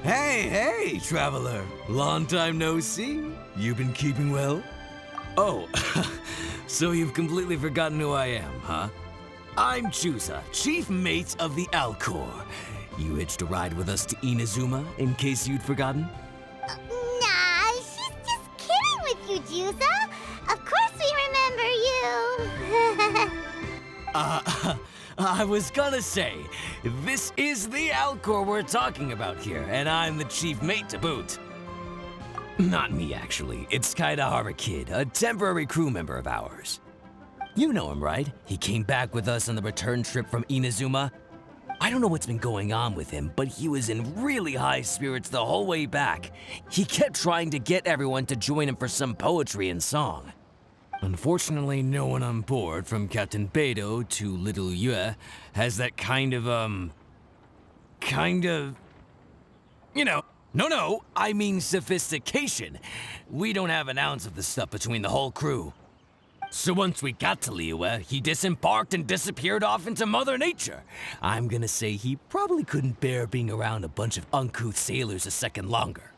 Hey, traveler. Long time no see. You been keeping well? Oh, so you've completely forgotten who I am, huh? I'm Kazuha, chief mate of the Alcor. You hitched a ride with us to Inazuma, in case you'd forgotten? Nah, she's just kidding with you, Kazuha. Of course we remember you. I was gonna say, this is the Alcor we're talking about here, and I'm the chief mate to boot. Not me, actually. It's Kaedehara Kid, a temporary crew member of ours. You know him, right? He came back with us on the return trip from Inazuma. I don't know what's been going on with him, but he was in really high spirits the whole way back. He kept trying to get everyone to join him for some poetry and song. Unfortunately, no one on board, from Captain Beidou to Little Yue, has that kind of, you know, no, I mean sophistication. We don't have an ounce of the stuff between the whole crew. So once we got to Liyue, he disembarked and disappeared off into Mother Nature. I'm gonna say he probably couldn't bear being around a bunch of uncouth sailors a second longer.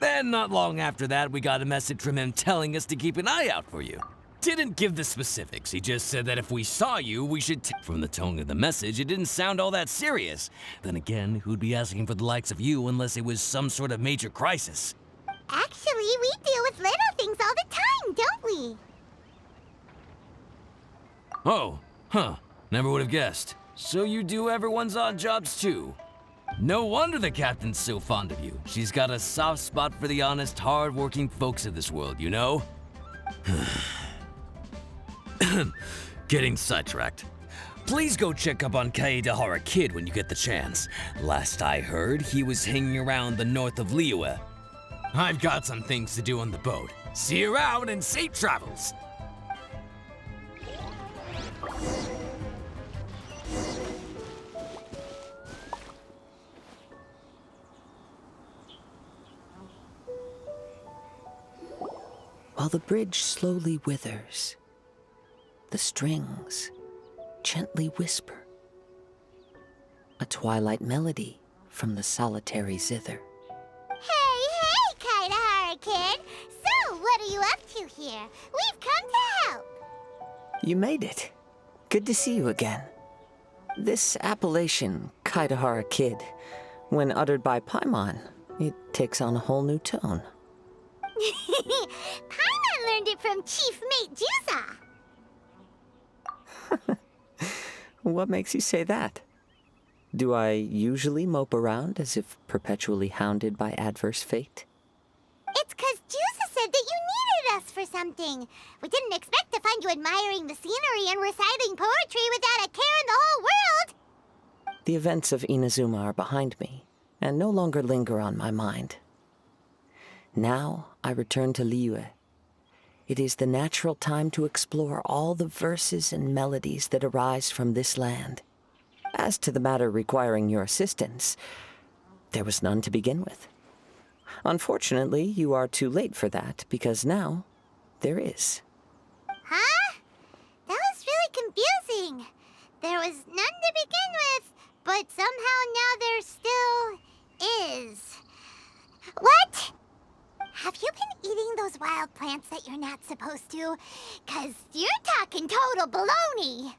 Then, not long after that, we got a message from him telling us to keep an eye out for you. Didn't give the specifics, he just said that if we saw you, we should From the tone of the message, it didn't sound all that serious. Then again, who'd be asking for the likes of you unless it was some sort of major crisis? Actually, we deal with little things all the time, don't we? Oh, huh, never would have guessed. So you do everyone's odd jobs too? No wonder the captain's so fond of you. She's got a soft spot for the honest, hard-working folks of this world, you know? Getting sidetracked. Please go check up on Kaedehara Kid when you get the chance. Last I heard, he was hanging around the north of Liyue. I've got some things to do on the boat. See you around and safe travels! While the bridge slowly withers, the strings gently whisper a twilight melody from the solitary zither. Hey, Kaedehara Kid. So, what are you up to here? We've come to help. You made it. Good to see you again. This appellation, Kaedehara Kid, when uttered by Paimon, it takes on a whole new tone. Paimon learned it from Chief Mate Kazuha. What makes you say that? Do I usually mope around as if perpetually hounded by adverse fate? It's 'cause Kazuha said that you needed us for something. We didn't expect to find you admiring the scenery and reciting poetry without a care in the whole world. The events of Inazuma are behind me, and no longer linger on my mind. Now I return to Liyue. It is the natural time to explore all the verses and melodies that arise from this land. As to the matter requiring your assistance, there was none to begin with. Unfortunately, you are too late for that, because now there is. Huh? That was really confusing. There was none to begin with, but somehow now there still is. What? Have you been eating those wild plants that you're not supposed to? 'Cause you're talking total baloney.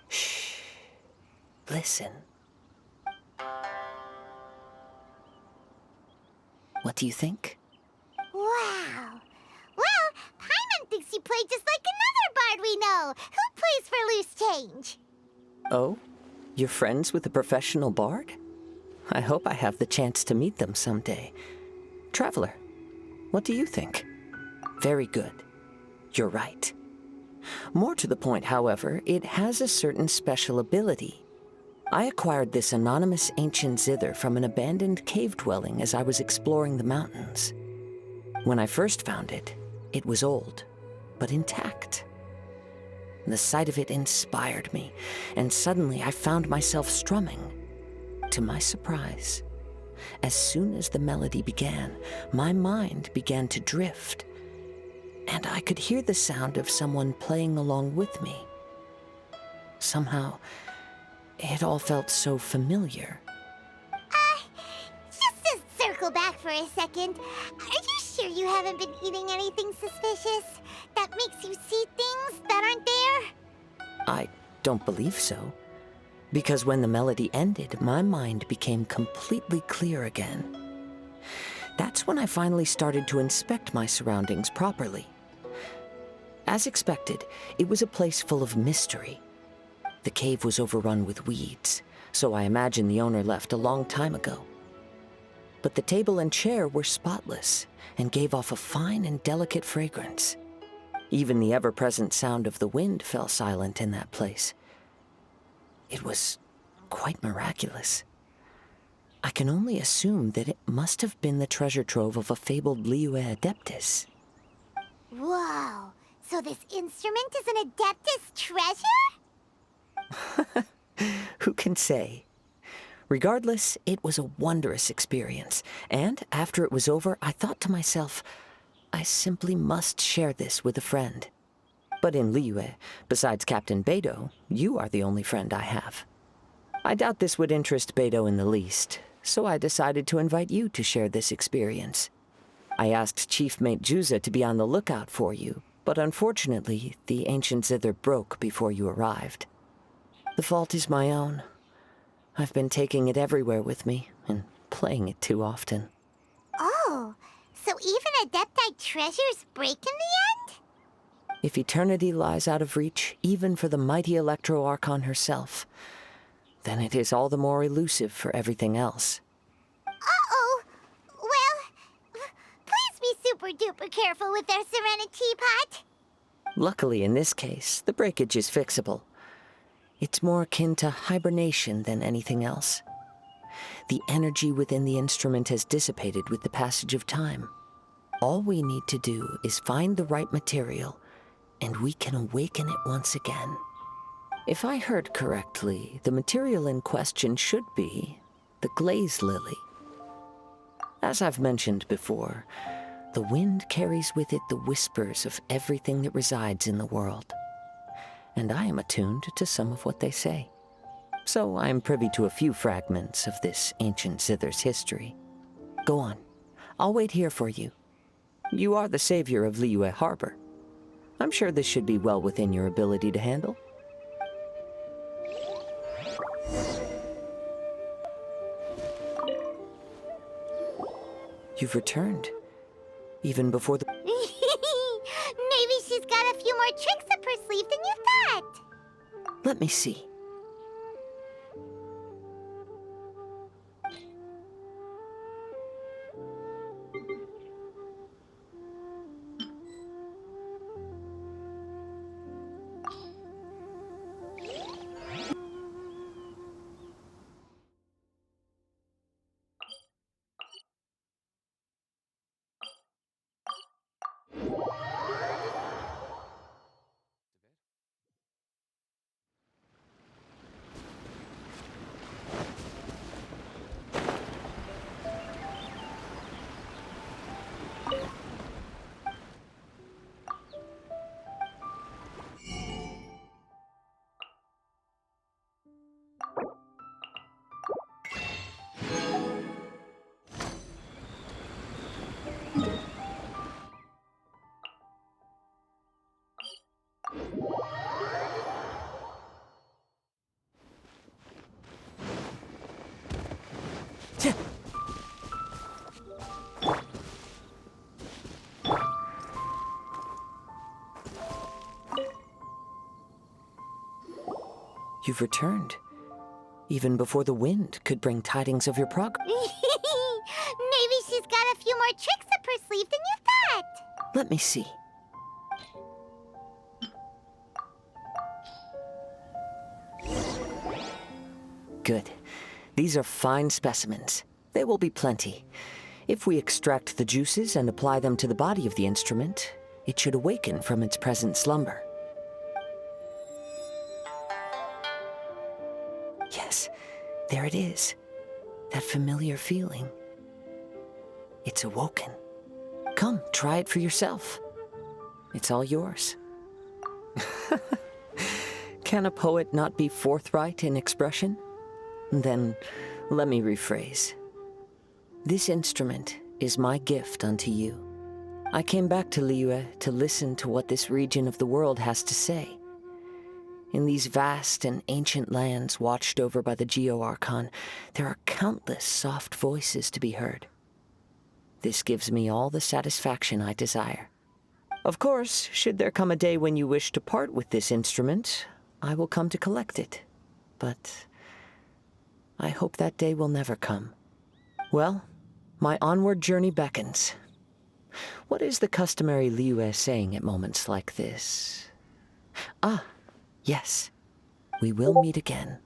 Shh. Listen. What do you think? Wow. Well, Paimon thinks you play just like another bard we know, who plays for loose change. Oh? You're friends with a professional bard? I hope I have the chance to meet them someday. Traveler, what do you think? Very good. You're right. More to the point, however, it has a certain special ability. I acquired this anonymous ancient zither from an abandoned cave dwelling as I was exploring the mountains. When I first found it, it was old, but intact. The sight of it inspired me, and suddenly I found myself strumming. To my surprise, as soon as the melody began, my mind began to drift, and I could hear the sound of someone playing along with me. Somehow, it all felt so familiar. Just a circle back for a second. Are you sure you haven't been eating anything suspicious? That makes you see things that aren't there? I don't believe so. Because when the melody ended, my mind became completely clear again. That's when I finally started to inspect my surroundings properly. As expected, it was a place full of mystery. The cave was overrun with weeds, so I imagine the owner left a long time ago. But the table and chair were spotless and gave off a fine and delicate fragrance. Even the ever-present sound of the wind fell silent in that place. It was quite miraculous. I can only assume that it must have been the treasure trove of a fabled Liyue Adeptus. Whoa, so this instrument is an Adeptus treasure? Who can say? Regardless, it was a wondrous experience, and after it was over, I thought to myself, I simply must share this with a friend. But in Liyue, besides Captain Beidou, you are the only friend I have. I doubt this would interest Beidou in the least, so I decided to invite you to share this experience. I asked Chief Mate Juza to be on the lookout for you, but unfortunately, the ancient zither broke before you arrived. The fault is my own. I've been taking it everywhere with me, and playing it too often. Oh, so even Adepti treasures break in the end? If eternity lies out of reach, even for the mighty Electro Archon herself, then it is all the more elusive for everything else. Uh-oh. Well, please be super duper careful with our Serena teapot. Luckily, in this case, the breakage is fixable. It's more akin to hibernation than anything else. The energy within the instrument has dissipated with the passage of time. All we need to do is find the right material, and we can awaken it once again. If I heard correctly, the material in question should be the glaze lily. As I've mentioned before, the wind carries with it the whispers of everything that resides in the world. And I am attuned to some of what they say. So I am privy to a few fragments of this ancient zither's history. Go on. I'll wait here for you. You are the savior of Liyue Harbor. I'm sure this should be well within your ability to handle. You've returned. Even before the... Maybe she's got a few more tricks up her sleeve than you thought. Let me see. You've returned. Even before the wind could bring tidings of your progress. Maybe she's got a few more tricks up her sleeve than you thought. Let me see. Good. These are fine specimens. There will be plenty. If we extract the juices and apply them to the body of the instrument, it should awaken from its present slumber. Yes, there it is. That familiar feeling. It's awoken. Come, try it for yourself. It's all yours. Can a poet not be forthright in expression? Then, let me rephrase. This instrument is my gift unto you. I came back to Liyue to listen to what this region of the world has to say. In these vast and ancient lands watched over by the Geo-Archon, there are countless soft voices to be heard. This gives me all the satisfaction I desire. Of course, should there come a day when you wish to part with this instrument, I will come to collect it. But I hope that day will never come. Well, my onward journey beckons. What is the customary Liyue saying at moments like this? Ah, yes. We will meet again.